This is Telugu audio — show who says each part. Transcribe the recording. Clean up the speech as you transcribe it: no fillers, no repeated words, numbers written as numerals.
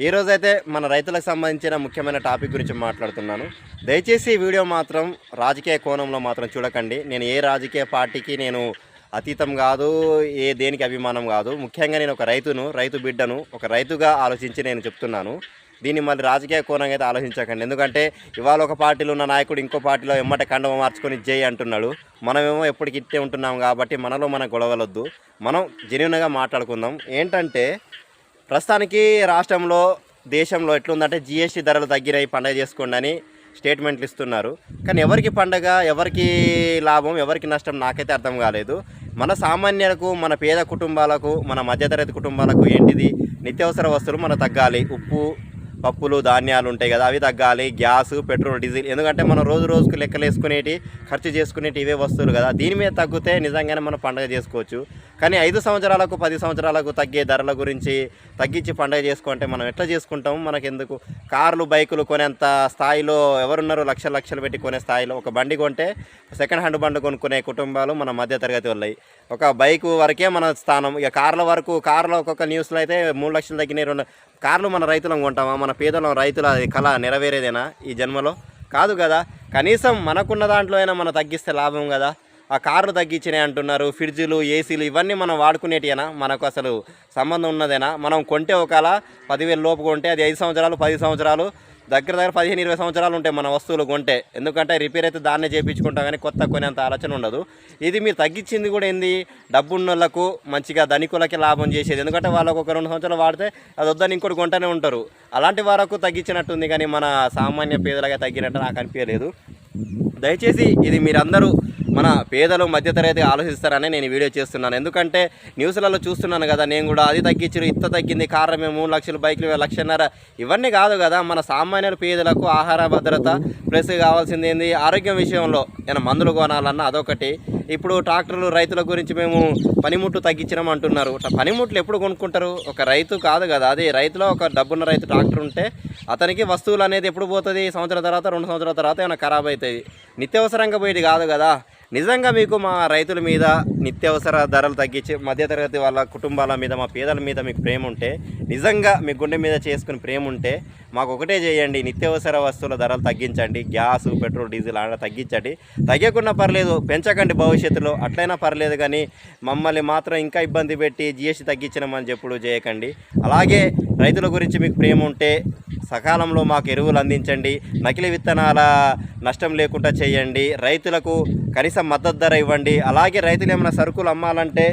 Speaker 1: ఈ రోజైతే మన రైతులకు సంబంధించిన ముఖ్యమైన టాపిక్ గురించి మాట్లాడుతున్నాను. దయచేసి ఈ వీడియో మాత్రం రాజకీయ కోణంలో మాత్రం చూడకండి. నేను ఏ రాజకీయ పార్టీకి అతీతం కాదు, దేనికి అభిమానం కాదు. ముఖ్యంగా నేను ఒక రైతు బిడ్డను, ఒక రైతుగా ఆలోచించి నేను చెప్తున్నాను. దీన్ని మళ్ళీ రాజకీయ కోణంగా అయితే ఆలోచించకండి. ఎందుకంటే ఇవాళ ఒక పార్టీలో ఉన్న నాయకుడు ఇంకో పార్టీలో ఎమ్మట కండవ మార్చుకొని జై అంటున్నాడు. మనమేమో ఎప్పటికి ఇట్టే ఉంటున్నాం కాబట్టి మనలో మన గొడవలొద్దు, మనం జెన్యూన్గా మాట్లాడుకుందాం. ఏంటంటే ప్రస్తుతానికి రాష్ట్రంలో, దేశంలో ఎట్లుందంటే జీఎస్టీ ధరలు తగ్గినాయి, పండగ చేసుకోండి అని స్టేట్మెంట్లు ఇస్తున్నారు. కానీ ఎవరికి పండగ, ఎవరికి లాభం, ఎవరికి నష్టం నాకైతే అర్థం కాలేదు. మన సామాన్యులకు, మన పేద కుటుంబాలకు, మన మధ్యతరగతి కుటుంబాలకు ఏంటిది, నిత్యావసర వస్తువులు మనకు తగ్గాలి. ఉప్పు, పప్పులు, ధాన్యాలు ఉంటాయి కదా, అవి తగ్గాలి. గ్యాస్, పెట్రోల్, డీజిల్, ఎందుకంటే మనం రోజుకు లెక్కలు వేసుకునేటి, ఖర్చు చేసుకునేటి ఇవే వస్తువులు కదా. దీని మీద తగ్గితే నిజంగానే మనం పండుగ చేసుకోవచ్చు. కానీ 5 సంవత్సరాలకు 10 సంవత్సరాలకు తగ్గే ధరల గురించి తగ్గించి పండుగ చేసుకుంటే మనం ఎట్లా చేసుకుంటాము? మనకెందుకు? కార్లు, బైకులు కొనేంత స్థాయిలో ఎవరున్నారు? లక్షలు పెట్టి కొనే స్థాయిలో ఒక బండి కొంటే సెకండ్ హ్యాండ్ బండి కొనుక్కునే కుటుంబాలు మన మధ్యతరగతి వాళ్ళవి. ఒక బైకు వరకే మన స్థానం. ఇక కార్ల వరకు, కార్లో ఒక్కొక్క న్యూస్లో అయితే 3 లక్షలు తగ్గినాయి, 2 కార్లు. మన రైతులం కొంటామా? మన పేదలం రైతుల కళ నెరవేరేదేనా ఈ జన్మలో? కాదు కదా. కనీసం మనకున్న దాంట్లో అయినా మనం తగ్గిస్తే లాభం కదా. ఆ కార్లు తగ్గించినాయి అంటున్నారు, ఫ్రిడ్జులు, ఏసీలు ఇవన్నీ మనం వాడుకునేటియేనా? మనకు అసలు సంబంధం ఉన్నదేనా? మనం కొంటే ఒకవేళ 10,000 లోపు కొంటే అది 5 సంవత్సరాలు 10 సంవత్సరాలు దగ్గర 15-20 సంవత్సరాలు ఉంటాయి మన వస్తువులు కొంటే. ఎందుకంటే రిపేర్ అయితే దాన్నే చేయించుకుంటాం, కానీ కొత్త కొనేంత ఆలోచన ఉండదు. ఇది మీరు తగ్గించింది కూడా ఏంది, డబ్బున్నోళ్ళకు, మంచిగా ధనికులకి లాభం చేసేది. ఎందుకంటే వాళ్ళకు ఒక 2 సంవత్సరాలు వాడితే అది వద్దని ఇంకోటి కొంటూనే ఉంటారు. అలాంటి వరకు తగ్గించినట్టుంది, కానీ మన సామాన్య పేదలుగా తగ్గినట్టు నాకు అనిపించలేదు. దయచేసి ఇది మీరందరూ మన పేదలు, మధ్యతరగతి ఆలోచిస్తారని నేను వీడియో చేస్తున్నాను. ఎందుకంటే న్యూస్లలో చూస్తున్నాను కదా నేను కూడా, అది తగ్గించారు, ఇంత తగ్గింది, కారణం 3 లక్షలు, బైకులు 1,50,000, ఇవన్నీ కాదు కదా. మన సామాన్యుల పేదలకు ఆహార భద్రత ప్లస్ కావాల్సింది ఏంది, ఆరోగ్యం విషయంలో ఏమైనా మందులు కొనాలన్నా అదొకటి. ఇప్పుడు ట్రాక్టర్లు, రైతుల గురించి మేము పనిముట్లు తగ్గించడం అంటున్నారు. పనిముట్లు ఎప్పుడు కొనుక్కుంటారు? ఒక రైతు కాదు కదా. అది రైతులో ఒక డబ్బున్న రైతు ట్రాక్టర్ ఉంటే అతనికి వస్తువులు అనేది ఎప్పుడు పోతుంది? సంవత్సరం తర్వాత, 2 సంవత్సరాల తర్వాత ఏమైనా ఖరాబ్ అవుతుంది. నిత్యావసరంగా పోయేది కాదు కదా. నిజంగా మీకు మా రైతుల మీద, నిత్యావసర ధరలు తగ్గించి మధ్యతరగతి వాళ్ళ కుటుంబాల మీద, మా పేదల మీద మీకు ప్రేమ ఉంటే, నిజంగా మీ గుండె మీద చేసుకుని ప్రేమ ఉంటే మాకు ఒకటే చేయండి, నిత్యావసర వస్తువుల ధరలు తగ్గించండి. గ్యాస్, పెట్రోల్, డీజిల్ అలా తగ్గించండి. తగ్గకుండా పర్లేదు, పెంచకండి భవిష్యత్తులో, అట్లయినా పర్లేదు. కానీ మమ్మల్ని మాత్రం ఇంకా ఇబ్బంది పెట్టి జీఎస్టీ తగ్గించమని చెప్పుడు చేయకండి. అలాగే రైతుల గురించి మీకు ప్రేమ ఉంటే సకాలంలో మాకు ఎరువులు అందించండి. నకిలీ విత్తనాల నష్టం లేకుండా చేయండి. రైతులకు కనీసం మద్దతు ధర ఇవ్వండి. అలాగే రైతులు ఏమైనా సరుకులు అమ్మాలంటే